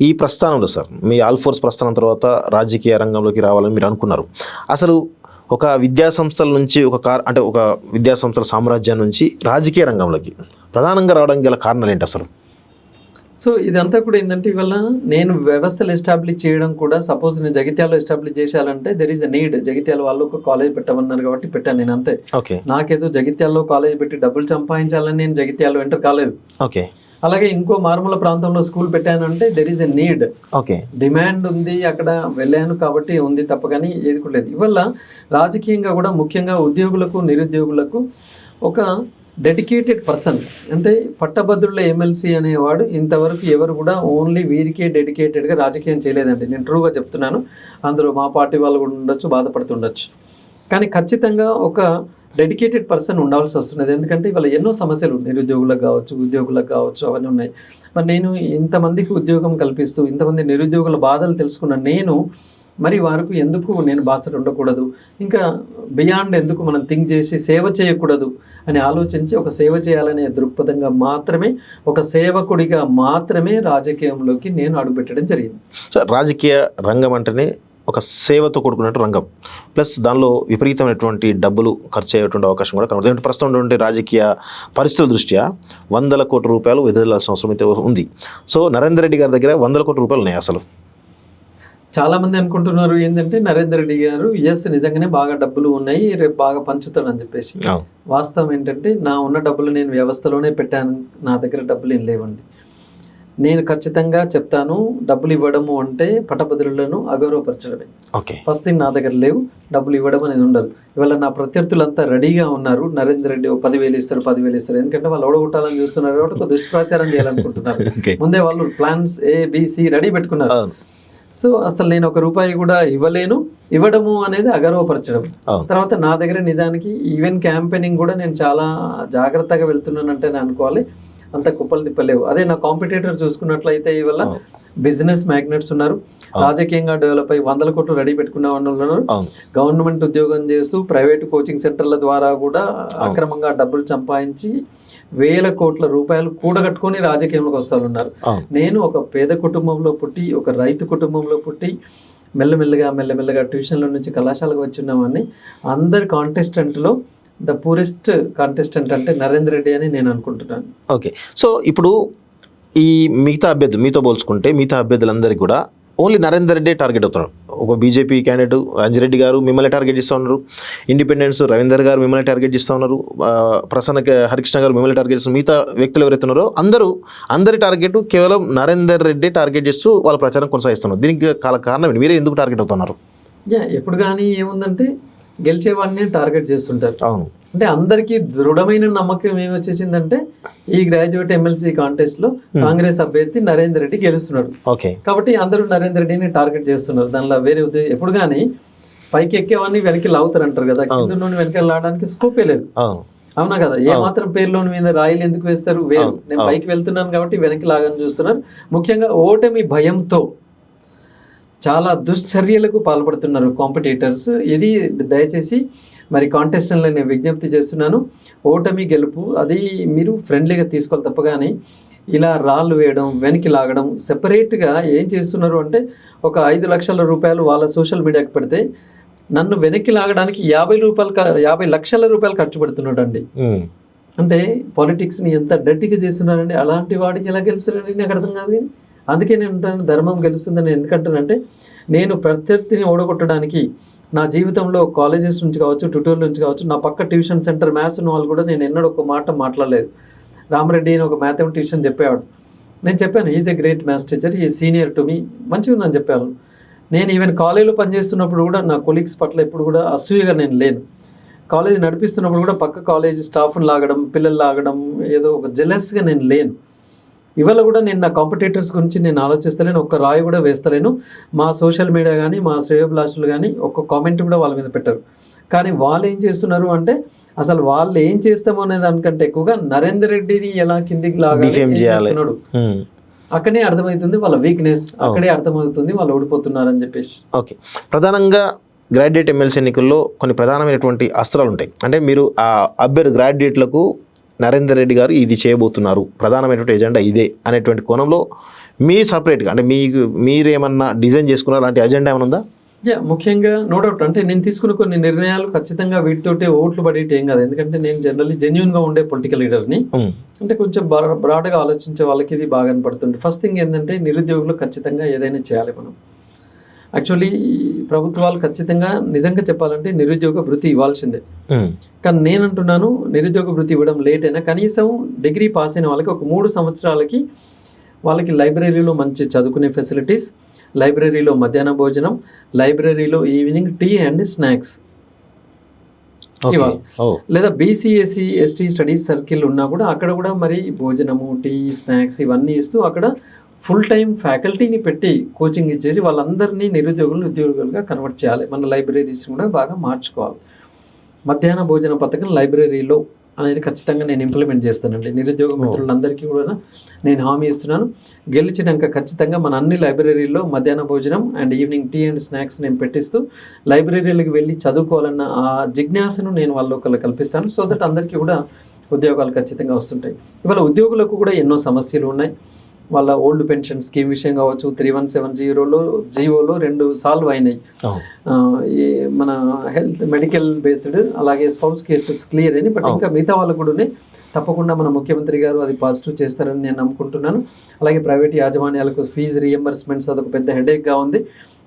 ఈ ప్రస్థానంలో sir me all force ప్రస్థానం తర్వాత రాజకీయ రంగంలోకి రావాలని మీరు అనుకున్నారు. అసలు ఒక విద్యా సంస్థల నుంచి అంటే ఒక విద్యా సంస్థల సామ్రాజ్యం నుంచి రాజకీయ రంగంలోకి ప్రధానంగా రావడానికి గల కారణాలు ఏంటి అసలు? సో ఇదంతా కూడా ఏంటంటే ఇవాళ నేను వ్యవస్థలు ఎస్టాబ్లిష్ చేయడం కూడా, సపోజ్ నేను జగిత్యాలలో ఎస్టాబ్లిష్ చేశానంటే there is a need. Jagtial వాళ్ళు ఒక కాలేజ్ పెట్టమన్నారు కాబట్టి పెట్టాను నేను, అంతే. నాకేదో జగిత్యాలలో కాలేజ్ పెట్టి డబ్బులు సంపాదించాలని నేను జగిత్యాలలో ఎంటర్ కాలేదు. అలాగే ఇంకో మారుమూల ప్రాంతంలో స్కూల్ పెట్టానంటే there is a need, demand ఉంది, అక్కడ వెళ్ళాను కాబట్టి ఉంది తప్ప కానీ ఏది కూడా లేదు. ఇవల్ల రాజకీయంగా కూడా ముఖ్యంగా ఉద్యోగులకు నిరుద్యోగులకు ఒక డెడికేటెడ్ పర్సన్, అంటే పట్టభద్రుల ఎమ్మెల్సీ అనేవాడు ఇంతవరకు ఎవరు కూడా ఓన్లీ వీరికే డెడికేటెడ్గా రాజకీయం చేయలేదండి. నేను ట్రూగా చెప్తున్నాను. అందులో మా పార్టీ వాళ్ళు కూడా ఉండొచ్చు, బాధపడుతుండొచ్చు, కానీ ఖచ్చితంగా ఒక డెడికేటెడ్ పర్సన్ ఉండాల్సి వస్తున్నది. ఎందుకంటే ఇవాళ ఎన్నో సమస్యలు నిరుద్యోగులకు కావచ్చు, ఉద్యోగులకు కావచ్చు, అవన్నీ ఉన్నాయి. మరి నేను ఇంతమందికి ఉద్యోగం కల్పిస్తూ ఇంతమంది నిరుద్యోగుల బాధలు తెలుసుకున్న నేను మరి వారికి ఎందుకు నేను బాసట ఉండకూడదు, ఇంకా బియాండ్ ఎందుకు మనం థింక్ చేసి సేవ చేయకూడదు అని ఆలోచించి ఒక సేవ చేయాలనే దృక్పథంగా మాత్రమే, ఒక సేవకుడిగా మాత్రమే రాజకీయంలోకి నేను అడుగుపెట్టడం జరిగింది. సార్, రాజకీయ రంగం అంటేనే ఒక సేవతో కూడుకున్నట్టు రంగం, ప్లస్ దానిలో విపరీతమైనటువంటి డబ్బులు ఖర్చు అయ్యేటువంటి అవకాశం కూడా కనబడుతుంది. ప్రస్తుతం ఉన్నటువంటి రాజకీయ పరిస్థితుల దృష్ట్యా 100 కోట్ల రూపాయలు వెదజల్లాల్సిన అవసరం అయితే ఉంది. సో నరేందర్ రెడ్డి గారి దగ్గర 100 కోట్ల రూపాయలు ఉన్నాయి. అసలు చాలామంది అనుకుంటున్నారు ఏంటంటే నరేందర్ రెడ్డి గారు నిజంగానే బాగా డబ్బులు ఉన్నాయి, రేపు బాగా పంచుతాడు అని చెప్పేసి. వాస్తవం ఏంటంటే నా ఉన్న డబ్బులు నేను వ్యవస్థలోనే పెట్టాను, నా దగ్గర డబ్బులు ఏం లేవండి. నేను ఖచ్చితంగా చెప్తాను, డబ్బులు ఇవ్వడము అంటే పట్టభద్రులను అగౌరవపరచడమే. ఫస్ట్ థింగ్, నా దగ్గర లేవు, డబ్బులు ఇవ్వడం అనేది ఉండదు. ఇవాళ నా ప్రత్యర్థులంతా రెడీగా ఉన్నారు. నరేందర్ రెడ్డి 10,000 ఇస్తాడు, 10,000 ఇస్తాడు, ఎందుకంటే వాళ్ళు ఓడగొట్టాలని చూస్తున్నారు కాబట్టి ఒక దుష్ప్రచారం చేయాలనుకుంటున్నారు. ముందే వాళ్ళు ప్లాన్స్ ABC రెడీ పెట్టుకున్నారు. సో అసలు నేను ₹1 కూడా ఇవ్వలేను, ఇవ్వడము అనేది అగౌరవపరచడం. తర్వాత నా దగ్గర నిజానికి ఈవెన్ క్యాంపెయినింగ్ కూడా నేను చాలా జాగ్రత్తగా వెళ్తున్నానంటే నేను అనుకోవాలి, అంత కుప్పలు తిప్పలేవు. అదే నా కాంపిటేటర్ చూసుకున్నట్లయితే ఇవాళ బిజినెస్ మ్యాగ్నెట్స్ ఉన్నారు, రాజకీయంగా డెవలప్ అయ్యి 100 కోట్లు రెడీ పెట్టుకున్న వాళ్ళు ఉన్నారు, గవర్నమెంట్ ఉద్యోగం చేస్తూ ప్రైవేటు కోచింగ్ సెంటర్ల ద్వారా కూడా అక్రమంగా డబ్బులు సంపాదించి 1,000 కోట్ల రూపాయలు కూడగట్టుకొని రాజకీయంలోకి వస్తూ ఉన్నారు. నేను ఒక పేద కుటుంబంలో పుట్టి, ఒక రైతు కుటుంబంలో పుట్టి, మెల్లమెల్లగా ట్యూషన్ల నుంచి కళాశాలకు వచ్చినామని అందరి కాంటెస్టెంట్లో ద పూరెస్ట్ కాంటెస్టెంట్ అంటే నరేందర్ రెడ్డి అని నేను అనుకుంటున్నాను. ఓకే, సో ఇప్పుడు ఈ మిగతా అభ్యర్థులు మీతో పోల్చుకుంటే మిగతా అభ్యర్థులందరికీ కూడా ఓన్లీ నరేందర్ రెడ్డి టార్గెట్ అవుతున్నారు. ఒక బీజేపీ క్యాండిడేట్ అంజిరెడ్డి గారు మిమ్మల్ని టార్గెట్ చేస్తూ ఉన్నారు, ఇండిపెండెన్స్ రవీందర్ గారు మిమ్మల్ని టార్గెట్ చేస్తూ ఉన్నారు, ప్రసన్న హరికృష్ణ గారు మిమ్మల్ని టార్గెట్ చేస్తున్నారు. మిగతా వ్యక్తులు ఎవరైతే ఉన్నారో అందరి టార్గెట్ కేవలం నరేందర్ రెడ్డి టార్గెట్ చేస్తూ వాళ్ళ ప్రచారం కొనసాగిస్తున్నారు. దీనికి కారణం ఏంటి? మీరే ఎందుకు టార్గెట్ అవుతున్నారు? ఎప్పుడు కానీ ఏముందంటే గెలిచేవాడిని టార్గెట్ చేస్తుంటారు. అవును, అంటే అందరికీ దృఢమైన నమ్మకం ఏమొచ్చేసిందంటే ఈ గ్రాడ్యుయేట్ ఎమ్మెల్సీ కాంటెస్ట్ లో కాంగ్రెస్ అభ్యర్థి నరేందర్ రెడ్డి గెలుస్తున్నాడు కాబట్టి అందరూ నరేందర్ రెడ్డిని టార్గెట్ చేస్తున్నారు. దానిలో వేరే ఎప్పుడు కానీ పైకి ఎక్కేవాడిని వెనక్కి లాగుతారు అంటారు కదా, కింద నుండి వెనక్కి లాగడానికి స్కోపే లేదు. అవునా కదా? ఏ మాత్రం పేర్లోని మీద రాయిలు ఎందుకు వేస్తారు? వేరు, నేను పైకి వెళ్తున్నాను కాబట్టి వెనక్కి లాగని చూస్తున్నారు. ముఖ్యంగా ఓటమి భయంతో చాలా దుశ్చర్యలకు పాల్పడుతున్నారు కాంపిటీటర్స్. ఇది దయచేసి మరి కాంటెస్టెంట్లను నేను విజ్ఞప్తి చేస్తున్నాను, ఓటమి గెలుపు అది మీరు ఫ్రెండ్లీగా తీసుకోవాలి తప్ప కానీ ఇలా రాళ్ళు వేయడం, వెనక్కి లాగడం, సెపరేట్గా ఏం చేస్తున్నారు అంటే ఒక 5 లక్షల రూపాయలు వాళ్ళ సోషల్ మీడియాకి పెడితే నన్ను వెనక్కి లాగడానికి 50 లక్షల రూపాయలు ఖర్చు పెడుతున్నాడు అండి. అంటే పాలిటిక్స్ని ఎంత డర్టీగా చేస్తున్నారండి. అలాంటి వాడికి ఎలా గెలుస్తారండి నాకు అర్థం కాదు. కానీ అందుకే నేను అంటాను ధర్మం గెలుస్తుందని. ఎందుకంటానంటే నేను ప్రత్యర్థిని ఓడగొట్టడానికి నా జీవితంలో కాలేజెస్ నుంచి కావచ్చు, ట్యూటోరియల్ నుంచి కావచ్చు, నా పక్క ట్యూషన్ సెంటర్ మ్యాథ్స్ ఉన్న వాళ్ళు కూడా నేను ఎన్నడూ ఒక మాట మాట్లాడలేదు. రామరెడ్డి అని ఒక మ్యాథమెటిషియన్ చెప్పేవాడు, నేను చెప్పాను is a great maths teacher, ఈ సీనియర్ టు మీ, మంచిగా ఉందని చెప్పాను. నేను ఈవెన్ కాలేజీలో పనిచేస్తున్నప్పుడు కూడా నా కొలీగ్స్ పట్ల ఎప్పుడు కూడా అసూయగా నేను లేను. కాలేజీ నడిపిస్తున్నప్పుడు కూడా పక్క కాలేజీ స్టాఫ్ని లాగడం, పిల్లలు లాగడం, ఏదో ఒక జెలస్గా నేను లేను. ఇవాళ కూడా నేను నా కాంపిటేటర్స్ గురించి నేను ఆలోచిస్తలేను, ఒక్క రాయి కూడా వేస్తలేను. మా సోషల్ మీడియా కానీ మా శ్రేయోభిలాషులు కానీ ఒక్క కామెంట్ కూడా వాళ్ళ మీద పెట్టారు. కానీ వాళ్ళు ఏం చేస్తున్నారు అంటే అసలు వాళ్ళు ఏం చేస్తామో అనే దానికంటే ఎక్కువగా నరేందర్ రెడ్డిని ఎలా కిందికి లాగాలి అక్కడే అర్థమవుతుంది వాళ్ళ వీక్నెస్, అక్కడే అర్థమవుతుంది వాళ్ళు ఓడిపోతున్నారని చెప్పేసి. ఓకే, ప్రధానంగా గ్రాడ్యుయేట్ ఎమ్మెల్సీ ఎన్నికల్లో కొన్ని ప్రధానమైనటువంటి అస్త్రాలు ఉంటాయి. అంటే మీరు ఆ అభ్యర్థి గ్రాడ్యుయేట్లకు నరేందర్ రెడ్డి గారు ఇది చేయబోతున్నారు, ప్రధానమైనటువంటి ఎజెండా ఇదే అనేటువంటి కోణంలో మీ సపరేట్గా అంటే మీరేమన్నా డిజైన్ చేసుకున్న అలాంటి అజెండా ఏమైనా ఉందా? ముఖ్యంగా నో డౌట్ అంటే నేను తీసుకున్న కొన్ని నిర్ణయాలు ఖచ్చితంగా వీటితోటి ఓట్లు పడేటి ఏం కాదు. ఎందుకంటే నేను జనరల్లీ జెన్యున్గా ఉండే పొలిటికల్ లీడర్ని. అంటే కొంచెం బ్రాడ్గా ఆలోచించే వాళ్ళకి ఇది బాగా పడుతుంది. ఫస్ట్ థింగ్ ఏంటంటే నిరుద్యోగులు ఖచ్చితంగా ఏదైనా చేయాలి మనం. యాక్చువల్లీ ప్రభుత్వాలు ఖచ్చితంగా నిజంగా చెప్పాలంటే నిరుద్యోగ భృతి ఇవ్వాల్సిందే. కానీ నేను అంటున్నాను నిరుద్యోగ భృతి ఇవ్వడం లేట్ అయినా కనీసం డిగ్రీ పాస్ అయిన వాళ్ళకి ఒక 3 సంవత్సరాలకి వాళ్ళకి లైబ్రరీలో మంచి చదువుకునే ఫెసిలిటీస్, లైబ్రరీలో మధ్యాహ్న భోజనం, లైబ్రరీలో ఈవినింగ్ టీ అండ్ స్నాక్స్ ఇవ్వాలి. లేదా బీసీఎస్సీ ఎస్టీ స్టడీస్ సర్కిల్ ఉన్నా కూడా అక్కడ కూడా మరి భోజనము, టీ, స్నాక్స్ ఇవన్నీ ఇస్తూ అక్కడ ఫుల్ టైం ఫ్యాకల్టీని పెట్టి కోచింగ్ ఇచ్చేసి వాళ్ళందరినీ నిరుద్యోగులను ఉద్యోగులుగా కన్వర్ట్ చేయాలి. మన లైబ్రరీస్ కూడా బాగా మార్చుకోవాలి. మధ్యాహ్న భోజన పథకం లైబ్రరీలో అనేది ఖచ్చితంగా నేను ఇంప్లిమెంట్ చేస్తానండి. నిరుద్యోగ మిత్రులందరికీ కూడా నేను హామీ ఇస్తున్నాను. గెలిచినాక ఖచ్చితంగా మన అన్ని లైబ్రరీల్లో మధ్యాహ్న భోజనం and evening tea and snacks నేను పెట్టిస్తూ లైబ్రరీలకు వెళ్ళి చదువుకోవాలన్న ఆ జిజ్ఞాసను నేను వాళ్ళకి కల్పిస్తాను. సో దట్ అందరికీ కూడా ఉద్యోగాలు ఖచ్చితంగా వస్తుంటాయి. ఇవాళ ఉద్యోగులకు కూడా ఎన్నో సమస్యలు ఉన్నాయి. వాళ్ళ ఓల్డ్ పెన్షన్ స్కీమ్ విషయం కావచ్చు, 3170లో జీవోలో 2 సాల్వ్ అయినాయి. మన హెల్త్ మెడికల్ బేస్డ్ అలాగే స్పౌస్ కేసెస్ క్లియర్ అయినాయి. బట్ ఇంకా మిగతా వాళ్ళకు కూడా ఉన్నాయి. తప్పకుండా మన ముఖ్యమంత్రి గారు అది పాజిటివ్ చేస్తారని నేను నమ్ముకుంటున్నాను. అలాగే ప్రైవేట్ యాజమాన్యాలకు ఫీజు రీఎంబర్స్మెంట్స్ అదొక పెద్ద హెడేక్గా ఉంది.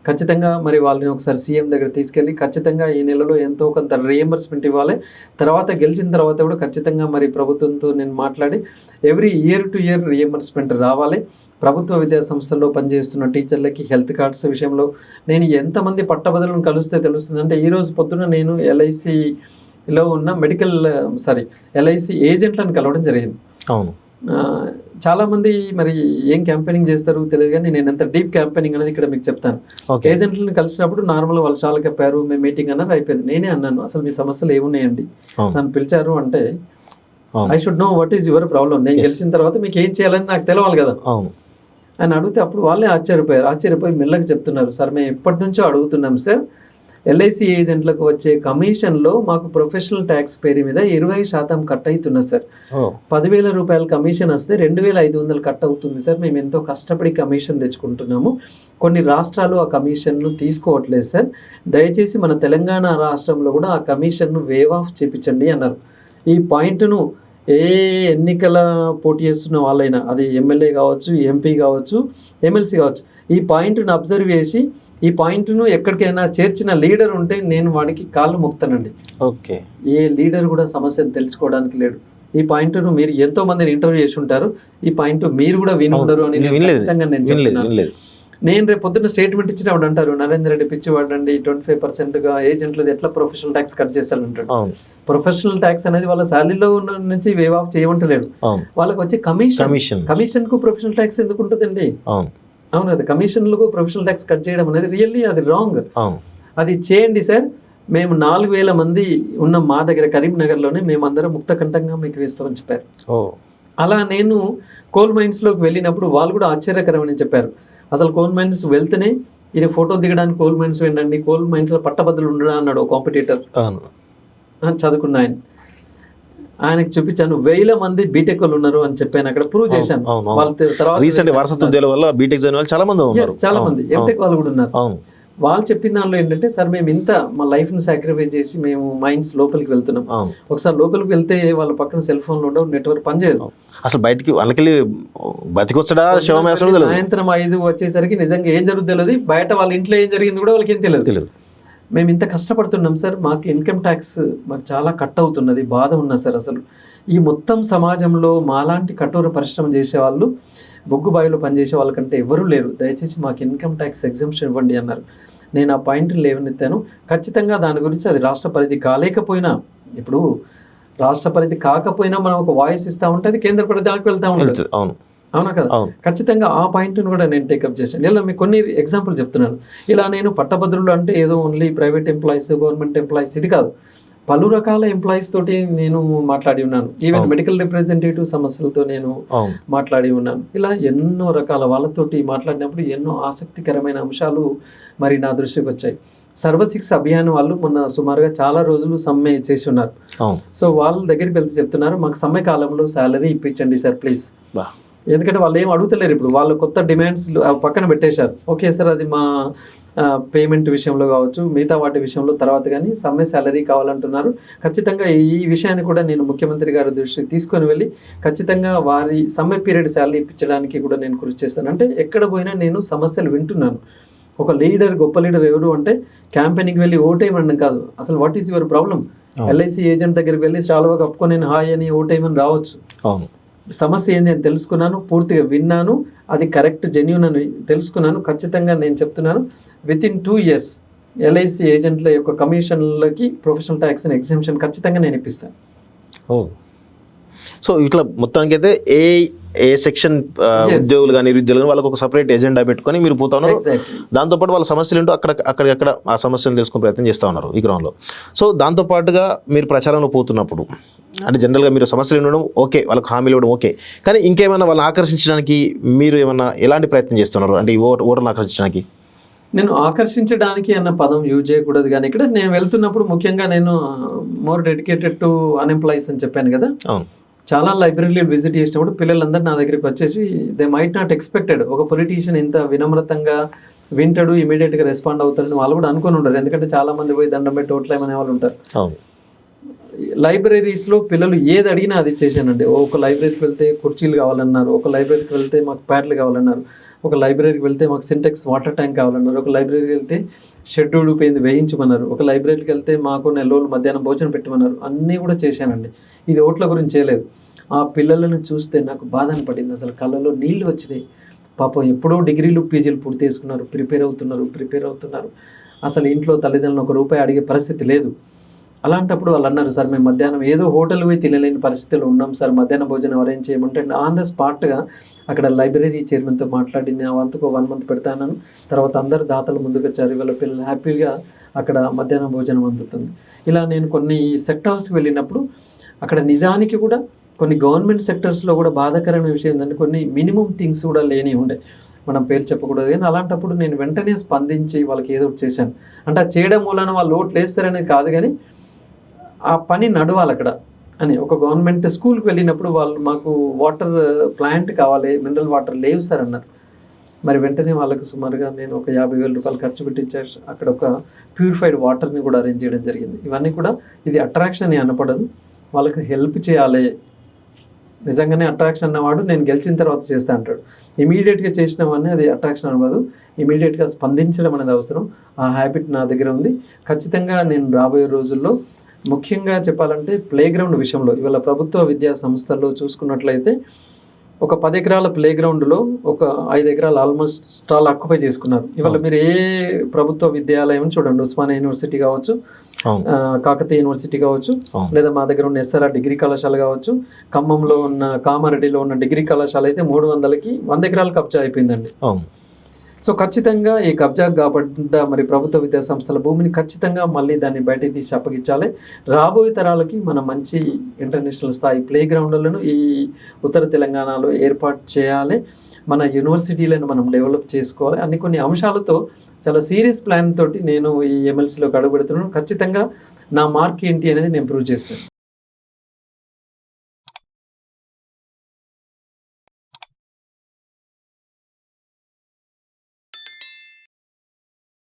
ఖచ్చితంగా మరి వాళ్ళని ఒకసారి సీఎం దగ్గర తీసుకెళ్ళి ఖచ్చితంగా ఈ నెలలో ఎంతో కొంత రీఎంబర్స్మెంట్ ఇవ్వాలి. తర్వాత గెలిచిన తర్వాత కూడా ఖచ్చితంగా మరి ప్రభుత్వంతో నేను మాట్లాడి every year to year reimbursement రావాలి. ప్రభుత్వ విద్యా సంస్థల్లో పనిచేస్తున్న టీచర్లకి హెల్త్ కార్డ్స్ విషయంలో నేను ఎంతమంది పట్టభద్రులను కలిస్తే తెలుస్తుంది అంటే ఈరోజు పొద్దున నేను ఎల్ఐసిలో ఉన్న ఎల్ఐసి ఏజెంట్లను కలవడం జరిగింది. అవును, చాలామంది మరి ఏం క్యాంపెయినింగ్ చేస్తారు తెలియదు, కానీ నేను ఎంత డీప్ క్యాంపెయినింగ్ అనేది ఇక్కడ మీకు చెప్తాను. ఏజెంట్లను కలిసినప్పుడు నార్మల్ వాళ్ళు చాలా చెప్పారు, మేము మీటింగ్ అన్నారు, అయిపోయింది. నేనే అన్నాను అసలు మీ సమస్యలు ఏమున్నాయండి, నన్ను పిలిచారు అంటే I should know what is your problem. నేను గెలిచిన తర్వాత మీకు ఏం చేయాలని నాకు తెలవాలి కదా అని అడిగితే అప్పుడు వాళ్ళే ఆశ్చర్యపోయి మెల్లగా చెప్తున్నారు, సార్ మేము ఎప్పటి నుంచో అడుగుతున్నాం సార్, ఎల్ఐసి ఏజెంట్లకు వచ్చే కమిషన్లో మాకు ప్రొఫెషనల్ ట్యాక్స్ పేరు మీద 20% కట్ అవుతున్నది సార్. 10,000 రూపాయల కమిషన్ వస్తే 2,500 కట్ అవుతుంది సార్. మేము ఎంతో కష్టపడి కమిషన్ తెచ్చుకుంటున్నాము. కొన్ని రాష్ట్రాలు ఆ కమిషన్ను తీసుకోవట్లేదు సార్. దయచేసి మన తెలంగాణ రాష్ట్రంలో కూడా ఆ కమిషన్ను వేవ్ ఆఫ్ చేపించండి అన్నారు. ఈ పాయింట్ను ఏ ఎన్నికల పోటీ చేస్తున్న వాళ్ళైనా, అది ఎమ్మెల్యే కావచ్చు, ఎంపీ కావచ్చు, ఎమ్మెల్సీ కావచ్చు, ఈ పాయింట్ను అబ్జర్వ్ చేసి ఈ పాయింట్ను ఎక్కడికైనా చేర్చిన లీడర్ ఉంటే నేను వాడికి కాళ్ళు మొక్కుతానండి. ఓకే, ఏ లీడర్ కూడా సమస్యను తెలుసుకోవడానికి లేడు. ఈ పాయింట్ను మీరు ఎంతో మందిని ఇంటర్వ్యూ చేసి ఉంటారు, ఈ పాయింట్ మీరు కూడా విని ఉండరు అని ఖచ్చితంగా నేను చెప్తున్నాను. నేను రేపు పొద్దున్న స్టేట్మెంట్ ఇచ్చినప్పుడు అంటారు నరేంద్ర రెడ్డి పిచ్చివాడండి, 25%గా ఏజెంట్లది ఎట్లా ప్రొఫెషనల్ ట్యాక్స్ కట్ చేస్తారంటాడు. ప్రొఫెషనల్ ట్యాక్స్ అనేది వాళ్ళ శాలరీలో నుంచి వేవ్ ఆఫ్ చేయమంటలేడు. వాళ్ళకి వచ్చే కమిషన్ కు ప్రొఫెషనల్ ట్యాక్స్ ఎందుకు ఉంటుందండి? అవును కదా, కమిషన్లకు ప్రొఫెషనల్ ట్యాక్స్ కట్ చేయడం అనేది రియల్లీ అది రాంగ్. అది చేయండి సార్, మేము 4,000 మంది ఉన్న మా దగ్గర కరీంనగర్లోనే మేమందరం ముక్తకంఠంగా మీకు వేస్తామని చెప్పారు. అలా నేను కోల్ మైన్స్లోకి వెళ్ళినప్పుడు వాళ్ళు కూడా ఆశ్చర్యకరమని చెప్పారు. అసలు కోల్ మైన్స్ వెళ్తేనే ఇది ఫోటో దిగడానికి కోల్ మైన్స్ వెళ్ళండి, కోల్ మైన్స్లో పట్టభద్రులు ఉండడా అన్నాడు కాంపిటీటర్. చదువుకున్న ఆయనకు చూపించాను 1,000 మంది బీటెక్ వాళ్ళు ఉన్నారు అని చెప్పాను, అక్కడ ప్రూవ్ చేశాను. వాళ్ళ తర్వాత చాలా మంది ఎంటెక్ వాళ్ళు కూడా ఉన్నారు. వాళ్ళు చెప్పిన దానిలో ఏంటంటే సార్ మేము ఇంత మా లైఫ్ని సాక్రిఫైస్ చేసి మేము మైండ్స్ లోపలికి వెళ్తున్నాం. ఒకసారి లోపలికి వెళ్తే వాళ్ళ పక్కన సెల్ ఫోన్లు ఉండవు, నెట్వర్క్ పనిచేయదు, అసలు బయటికి వాళ్ళకి బతికొచ్చడా సాయంత్రం 5 వచ్చేసరికి నిజంగా ఏం జరుగుతుంది తెలియదు, బయట వాళ్ళ ఇంట్లో ఏం జరిగింది కూడా వాళ్ళకి ఏం తెలియదు. మేము ఇంత కష్టపడుతున్నాం సార్, మాకు ఇన్కమ్ ట్యాక్స్ మాకు చాలా కట్ అవుతున్నది, బాధ ఉన్నది సార్. అసలు ఈ మొత్తం సమాజంలో మాలాంటి కఠోర పరిశ్రమ చేసేవాళ్ళు, బొగ్గుబాయిలో పనిచేసే వాళ్ళకంటే ఎవరూ లేరు, దయచేసి మాకు ఇన్కమ్ ట్యాక్స్ ఎగ్జంప్షన్ ఇవ్వండి అన్నారు. నేను ఆ పాయింట్ లేవనెత్తాను. ఖచ్చితంగా దాని గురించి అది రాష్ట్ర పరిధి కాలేకపోయినా, ఇప్పుడు రాష్ట్ర పరిధి కాకపోయినా మనం ఒక వాయిస్ ఇస్తూ ఉంటే అది కేంద్ర పరిధి దాకా వెళ్తూ ఉంటుంది. అవునా కదా, ఖచ్చితంగా ఆ పాయింట్ను కూడా నేను టేకప్ చేశాను. ఇలా మీకు కొన్ని ఎగ్జాంపుల్ చెప్తున్నాను. ఇలా నేను పట్టభద్రులు అంటే ఏదో only private employees, government employees ఇది కాదు, పలు రకాల ఎంప్లాయీస్ తోటి నేను మాట్లాడి ఉన్నాను. ఈవెన్ మెడికల్ రిప్రజెంటేటివ్ సమస్యలతో నేను మాట్లాడి ఉన్నాను. ఇలా ఎన్నో రకాల వాళ్ళతోటి మాట్లాడినప్పుడు ఎన్నో ఆసక్తికరమైన అంశాలు మరి నా దృష్టికి వచ్చాయి. సర్వశిక్ష అభియాన్ వాళ్ళు మొన్న సుమారుగా చాలా రోజులు సమ్మె చేసి ఉన్నారు. సో వాళ్ళ దగ్గరికి వెళ్తే చెప్తున్నారు, మాకు సమ్మె కాలంలో శాలరీ ఇప్పించండి సార్ ప్లీజ్. ఎందుకంటే వాళ్ళు ఏం అడుగుతలేరు ఇప్పుడు, వాళ్ళు కొత్త డిమాండ్స్ పక్కన పెట్టేశారు. ఓకే సార్, అది మా పేమెంట్ విషయంలో కావచ్చు, మిగతా వాటి విషయంలో తర్వాత, కానీ సమ్మె శాలరీ కావాలంటున్నారు. ఖచ్చితంగా ఈ విషయాన్ని కూడా నేను ముఖ్యమంత్రి గారి దృష్టికి తీసుకొని వెళ్ళి ఖచ్చితంగా వారి సమ్మె పీరియడ్ శాలరీ ఇప్పించడానికి కూడా నేను కృషి చేస్తాను. అంటే ఎక్కడ పోయినా నేను సమస్యలు వింటున్నాను. ఒక లీడర్, గొప్ప లీడర్ ఎవరు అంటే క్యాంపెయినింగ్కి వెళ్ళి ఓటేయమని కాదు, అసలు what is your problem. LIC agent దగ్గరికి వెళ్ళి శాలువా కప్పుకొని నేను హాయ్ అని ఓటేయమని రావచ్చు. సమస్య ఏంది అని తెలుసుకున్నాను, పూర్తిగా విన్నాను, అది కరెక్ట్ జెన్యూన్ అని తెలుసుకున్నాను. ఖచ్చితంగా నేను చెప్తున్నాను, విత్ ఇన్ 2 years ఎల్ఐసి ఏజెంట్ల యొక్క కమిషన్లకి ప్రొఫెషనల్ ట్యాక్స్ అండ్ ఎగ్జామ్షన్ ఖచ్చితంగా నేను ఇప్పిస్తాను. సో ఇట్లా మొత్తానికి అయితే ఏ సెక్షన్ ఉద్యోగులు కానీ నిరుద్యోగులు కానీ వాళ్ళకి ఒక సపరేట్ ఎజెండా పెట్టుకొని మీరు పోతా ఉన్నారు. దాంతోపాటు వాళ్ళ సమస్యలు ఏంటో అక్కడికక్కడ ఆ సమస్యలు తెలుసుకునే ప్రయత్నం చేస్తూ ఉన్నారు ఈ గ్రౌండ్లో. సో దాంతోపాటుగా మీరు ప్రచారంలో పోతున్నప్పుడు అంటే జనరల్గా మీరు సమస్యలు ఉండడం ఓకే, వాళ్ళకి హామీలు ఇవ్వడం ఓకే, కానీ ఇంకేమైనా వాళ్ళని ఆకర్షించడానికి మీరు ఏమన్నా ఎలాంటి ప్రయత్నం చేస్తున్నారు అంటే ఈ ఓటర్లను ఆకర్షించడానికి? నేను ఆకర్షించడానికి అన్న పదం యూజ్ చేయకూడదు, కానీ ఇక్కడ నేను వెళ్తున్నప్పుడు ముఖ్యంగా నేను మోర్ డెడికేటెడ్ టు అన్ఎంప్లాయీస్ అని చెప్పాను కదా. చాలా లైబ్రరీలు విజిట్ చేసినప్పుడు పిల్లలందరూ నా దగ్గరికి వచ్చేసి దే మైట్ నాట్ ఎక్స్పెక్టెడ్ ఒక పొలిటీషియన్ ఇంత వినమ్రతంగా వింటాడు, ఇమీడియట్గా రెస్పాండ్ అవుతాడని వాళ్ళు కూడా అనుకుని ఉంటారు. ఎందుకంటే చాలా మంది పోయి దండం పెట్టి ఓట్లేమనే వాళ్ళు ఉంటారు. లైబ్రరీస్లో పిల్లలు ఏది అడిగినా అది చేశానండి. ఒక లైబ్రరీకి వెళ్తే కుర్చీలు కావాలన్నారు, ఒక లైబ్రరీకి వెళ్తే మాకు ప్యాడ్లు కావాలన్నారు, ఒక లైబ్రరీకి వెళ్తే మాకు సింటెక్స్ వాటర్ ట్యాంక్ కావాలన్నారు, ఒక లైబ్రరీకి వెళ్తే షెడ్ ఊడిపోయింది వేయించమన్నారు, ఒక లైబ్రరీకి వెళ్తే మాకు నెల రోజులు మధ్యాహ్నం భోజనం పెట్టమన్నారు. అన్నీ కూడా చేశానండి. ఇది ఓట్ల గురించి చేయలేదు. ఆ పిల్లలను చూస్తే నాకు బాధ అనిపడింది, అసలు కళ్ళలో నీళ్ళు వచ్చినాయి. పాపం ఎప్పుడో డిగ్రీలు పీజీలు పూర్తి చేసుకున్నారు, ప్రిపేర్ అవుతున్నారు. అసలు ఇంట్లో తల్లిదండ్రులు ₹1 అడిగే పరిస్థితి లేదు. అలాంటప్పుడు వాళ్ళు అన్నారు, సార్ మేము మధ్యాహ్నం ఏదో హోటల్ పోయి తినలేని పరిస్థితులు ఉన్నాం సార్, మధ్యాహ్నం భోజనం అరేంజ్ చేయమంటే ఆన్ ద స్పాట్గా అక్కడ లైబ్రరీ చైర్మన్తో మాట్లాడి నా వంతుకు 1 month పెడతాను. తర్వాత అందరు దాతలు ముందుకు వచ్చారు. వాళ్ళ పిల్లలు హ్యాపీగా అక్కడ మధ్యాహ్నం భోజనం అందుతుంది. ఇలా నేను కొన్ని సెక్టార్స్కి వెళ్ళినప్పుడు అక్కడ నిజానికి కూడా కొన్ని గవర్నమెంట్ సెక్టర్స్లో కూడా బాధాకరమైన విషయం ఏంటంటే కొన్ని మినిమం థింగ్స్ కూడా లేని ఉండే, మనం పేరు చెప్పకూడదు. కానీ అలాంటప్పుడు నేను వెంటనే స్పందించి వాళ్ళకి ఏదో ఒకటి చేశాను. అంటే ఆ చేయడం మూలన వాళ్ళు ఓట్లు వేస్తారనేది కాదు, కానీ ఆ పని నడవాలి అక్కడ అని. ఒక గవర్నమెంట్ స్కూల్కి వెళ్ళినప్పుడు వాళ్ళు మాకు వాటర్ ప్లాంట్ కావాలి, మినరల్ వాటర్ లేవు సార్ అన్నారు. మరి వెంటనే వాళ్ళకి సుమారుగా నేను ఒక ₹50,000 ఖర్చు పెట్టించాను. అక్కడ ఒక ప్యూరిఫైడ్ వాటర్ని కూడా అరేంజ్ చేయడం జరిగింది. ఇవన్నీ కూడా ఇది అట్రాక్షన్ అని అనపడదు, వాళ్ళకి హెల్ప్ చేయాలి. నిజంగానే అట్రాక్షన్ అన్నవాడు నేను గెలిచిన తర్వాత చేస్తా అంటాడు. ఇమీడియట్గా చేసినవన్నీ అది అట్రాక్షన్ అవ్వదు, ఇమీడియట్గా స్పందించడం అనేది అవసరం. ఆ హ్యాబిట్ నా దగ్గర ఉంది. ఖచ్చితంగా నేను రాబోయే రోజుల్లో ముఖ్యంగా చెప్పాలంటే ప్లే గ్రౌండ్ విషయంలో ఇవాళ ప్రభుత్వ విద్యా సంస్థల్లో చూసుకున్నట్లయితే ఒక 10 ఎకరాల ప్లే గ్రౌండ్లో ఒక 5 ఎకరాలు ఆల్మోస్ట్ స్టాల్ ఆక్యుపై చేసుకున్నారు. ఇవాళ మీరు ఏ ప్రభుత్వ విద్యాలయం చూడండి, ఉస్మానియా యూనివర్సిటీ కావచ్చు, కాకతీయ యూనివర్సిటీ కావచ్చు, లేదా మా దగ్గర ఉన్న SRR డిగ్రీ కళాశాల కావచ్చు, ఖమ్మంలో ఉన్న కామారెడ్డిలో ఉన్న డిగ్రీ కళాశాల అయితే 300కి 100 ఎకరాలు కబ్జా అయిపోయిందండి. సో ఖచ్చితంగా ఈ కబ్జా కాబడ్డ మరి ప్రభుత్వ విద్యా సంస్థల భూమిని ఖచ్చితంగా మళ్ళీ దాన్ని బయటికి తీసి అప్పగించాలి. రాబోయే తరాలకి మనం మంచి ఇంటర్నేషనల్ స్థాయి ప్లే గ్రౌండ్లను ఈ ఉత్తర తెలంగాణలో ఏర్పాటు చేయాలి. మన యూనివర్సిటీలను మనం డెవలప్ చేసుకోవాలి. అన్ని కొన్ని అంశాలతో చాలా సీరియస్ ప్లాన్ తోటి నేను ఈ MLCలోకి అడుగుపెడుతున్నాను. ఖచ్చితంగా నా మార్క్ ఏంటి అనేది నేను ప్రూవ్ చేస్తాను.